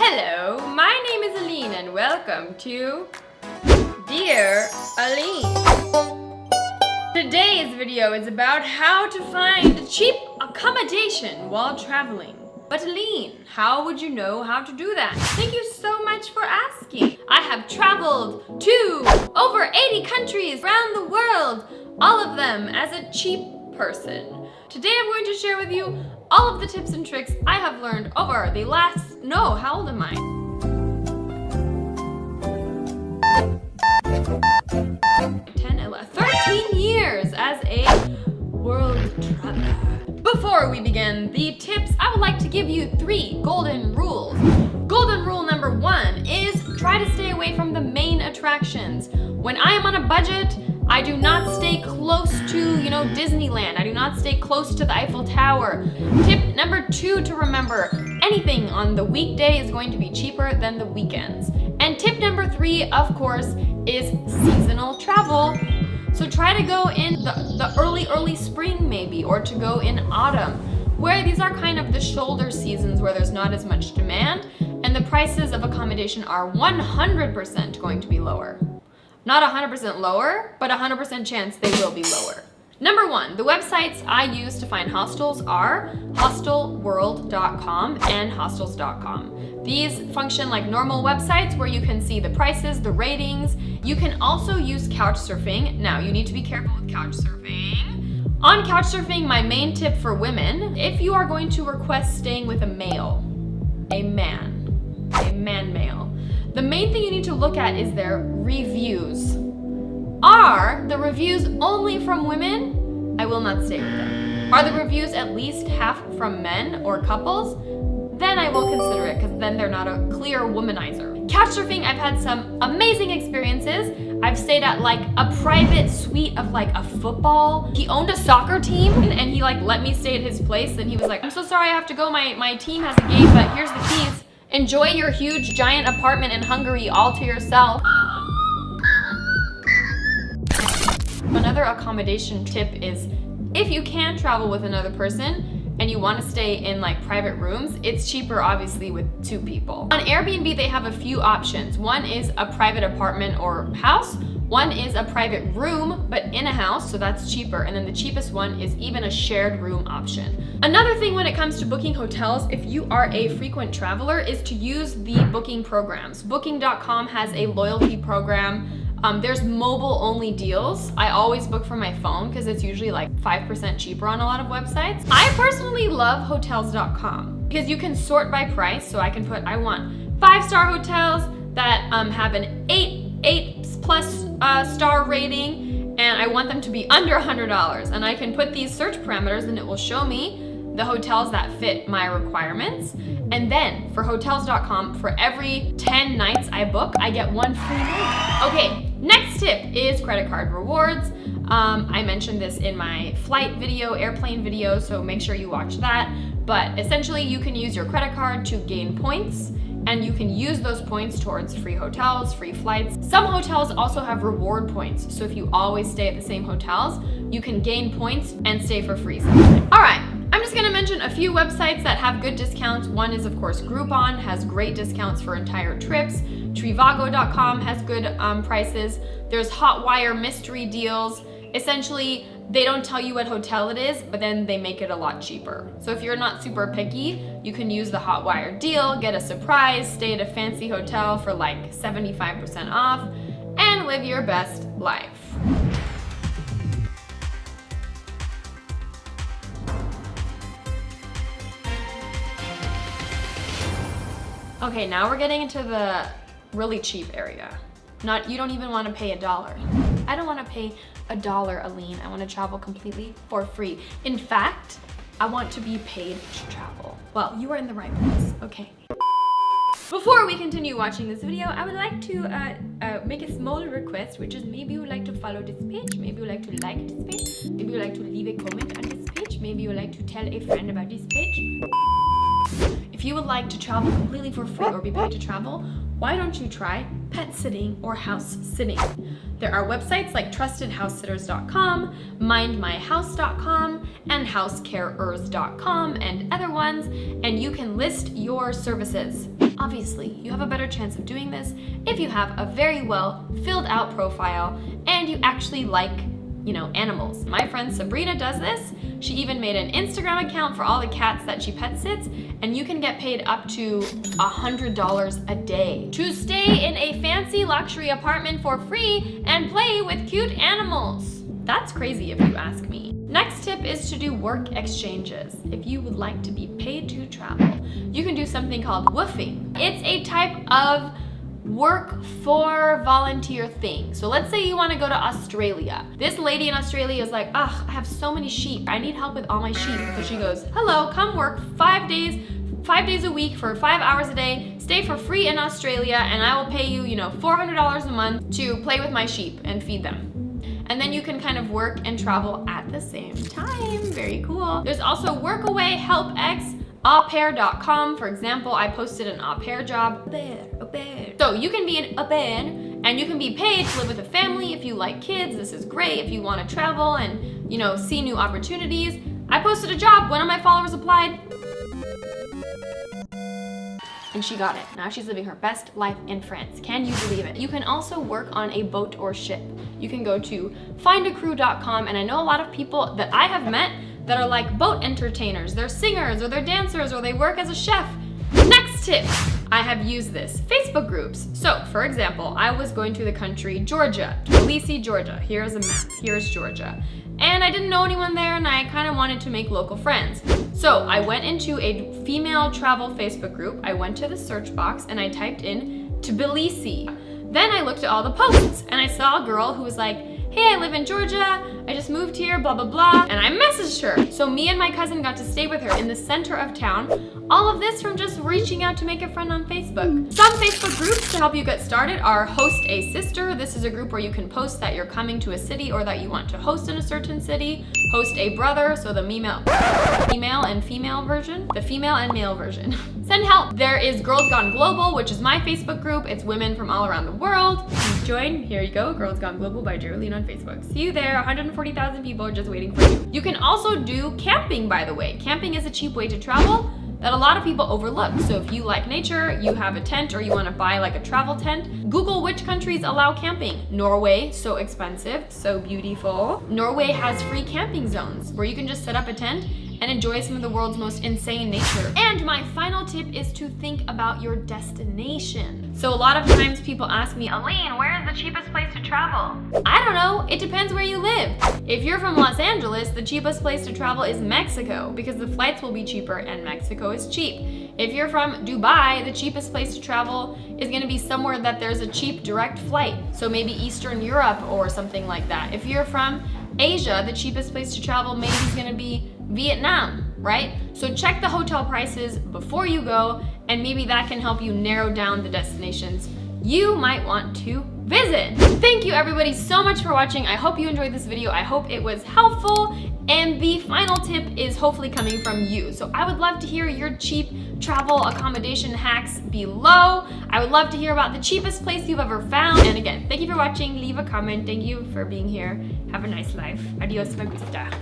Hello, my name is Alyne and welcome to Dear Alyne. Today's video is about how to find cheap accommodation while traveling. But Alyne, how would you know how to do that? Thank you so much for asking. I have traveled to over 80 countries around the world, all of them as a cheap person. Today I'm going to share with you all of the tips and tricks I have learned over the last, how old am I? 13 years as a world traveler. Before we begin the tips, I would like to give you 3 golden rules. Golden rule number 1 is try to stay away from the main attractions. When I am on a budget, I do not stay close to, Disneyland. I do not stay close to the Eiffel Tower. Tip number 2 to remember, anything on the weekday is going to be cheaper than the weekends. And tip number 3, of course, is seasonal travel. So try to go in the early spring maybe, or to go in autumn, where these are kind of the shoulder seasons where there's not as much demand and the prices of accommodation are 100% going to be lower. Not 100% lower, but 100% chance they will be lower. Number 1, the websites I use to find hostels are hostelworld.com and hostels.com. These function like normal websites where you can see the prices, the ratings. You can also use Couchsurfing. Now, you need to be careful with Couchsurfing. On Couchsurfing, my main tip for women, if you are going to request staying with a male, a man male, the main thing you need to look at is their reviews. Are the reviews only from women? I will not stay with them. Are the reviews at least half from men or couples? Then I will consider it, because then they're not a clear womanizer. Couchsurfing, I've had some amazing experiences. I've stayed at like a private suite of like a football. He owned a soccer team and he like let me stay at his place, and he was like, I'm so sorry I have to go, my team has a game, but here's the keys. Enjoy your huge giant apartment in Hungary all to yourself. Another accommodation tip is if you can travel with another person and you want to stay in like private rooms, it's cheaper obviously with 2 people. On Air Bnb, they have a few options. One is a private apartment or house. One is a private room, but in a house, so that's cheaper. And then the cheapest one is even a shared room option. Another thing when it comes to booking hotels, if you are a frequent traveler, is to use the booking programs. Booking.com has a loyalty program. There's mobile only deals. I always book from my phone because it's usually like 5% cheaper on a lot of websites. I personally love hotels.com because you can sort by price. So I can put, I want 5-star hotels that have an 8+ star rating, and I want them to be under $100. And I can put these search parameters and it will show me the hotels that fit my requirements. And then for hotels.com, for every 10 nights I book, I get 1 free night. Okay, next tip is credit card rewards. I mentioned this in my flight video, airplane video, so make sure you watch that. But essentially you can use your credit card to gain points, and you can use those points towards free hotels, free flights. Some hotels also have reward points. So if you always stay at the same hotels, you can gain points and stay for free. All right, I'm just gonna mention a few websites that have good discounts. One is of course Groupon, has great discounts for entire trips. Trivago.com has good prices. There's Hotwire mystery deals. Essentially, they don't tell you what hotel it is, but then they make it a lot cheaper. So if you're not super picky, you can use the Hotwire deal, get a surprise, stay at a fancy hotel for like 75% off, and live your best life. Okay, now we're getting into the really cheap area. You don't even want to pay $1. I don't want to pay $1, Alyne. I want to travel completely for free. In fact, I want to be paid to travel. Well, you are in the right place, okay. Before we continue watching this video, I would like to make a small request, which is maybe you would like to follow this page, maybe you would like to like this page, maybe you would like to leave a comment on this page, maybe you would like to tell a friend about this page. If you would like to travel completely for free or be paid to travel, why don't you try pet sitting or house sitting? There are websites like trustedhousesitters.com, mindmyhouse.com, and housecarers.com, and other ones, and you can list your services. Obviously, you have a better chance of doing this if you have a very well filled out profile and you actually like, animals. My friend Sabrina does this. She even made an Instagram account for all the cats that she pet sits, and you can get paid up to $100 a day to stay in a fancy luxury apartment for free and play with cute animals. That's crazy if you ask me. Next tip is to do work exchanges. If you would like to be paid to travel, you can do something called woofing. It's a type of work for volunteer thing. So let's say you want to go to Australia. This lady in Australia is like, ugh, I have so many sheep. I need help with all my sheep. So she goes, hello, come work 5 days a week for 5 hours a day, stay for free in Australia, and I will pay you, $400 a month to play with my sheep and feed them. And then you can kind of work and travel at the same time. Very cool. There's also Workaway, HelpX, aupair.com. For example, I posted an au pair job. Au pair. So you can be an au pair and you can be paid to live with a family if you like kids. This is great if you want to travel and, see new opportunities. I posted a job, one of my followers applied, and she got it. Now she's living her best life in France. Can you believe it? You can also work on a boat or ship. You can go to findacrew.com, and I know a lot of people that I have met that are like boat entertainers. They're singers or they're dancers or they work as a chef. Next tip, I have used this, Facebook groups. So for example, I was going to the country Georgia, Tbilisi, Georgia. Here's a map, here's Georgia. And I didn't know anyone there and I kind of wanted to make local friends. So I went into a female travel Facebook group. I went to the search box and I typed in Tbilisi. Then I looked at all the posts and I saw a girl who was like, hey, I live in Georgia, I just moved here, blah, blah, blah, and I messaged her. So me and my cousin got to stay with her in the center of town. All of this from just reaching out to make a friend on Facebook. Some Facebook groups to help you get started are Host a Sister. This is a group where you can post that you're coming to a city or that you want to host in a certain city. Host a Brother, so the female and female version, the female and male version. Send help. There is Girls Gone Global, which is my Facebook group. It's women from all around the world. Join, here you go, Girls Gone Global by Alyne on Facebook. See you there, 140,000 people are just waiting for you. You can also do camping, by the way. Camping is a cheap way to travel that a lot of people overlook. So if you like nature, you have a tent, or you want to buy like a travel tent, Google which countries allow camping. Norway, so expensive, so beautiful. Norway has free camping zones where you can just set up a tent and enjoy some of the world's most insane nature. And my final tip is to think about your destination. So a lot of times people ask me, Alyne, where is the cheapest place to travel? I don't know, it depends where you live. If you're from Los Angeles, the cheapest place to travel is Mexico because the flights will be cheaper and Mexico is cheap. If you're from Dubai, the cheapest place to travel is gonna be somewhere that there's a cheap direct flight. So maybe Eastern Europe or something like that. If you're from Asia, the cheapest place to travel maybe is gonna be Vietnam, right? So check the hotel prices before you go, and maybe that can help you narrow down the destinations you might want to visit. Thank you everybody so much for watching. I hope you enjoyed this video. I hope it was helpful. And the final tip is hopefully coming from you. So I would love to hear your cheap travel accommodation hacks below. I would love to hear about the cheapest place you've ever found. And again, thank you for watching. Leave a comment. Thank you for being here. Have a nice life. Adios, me gusta.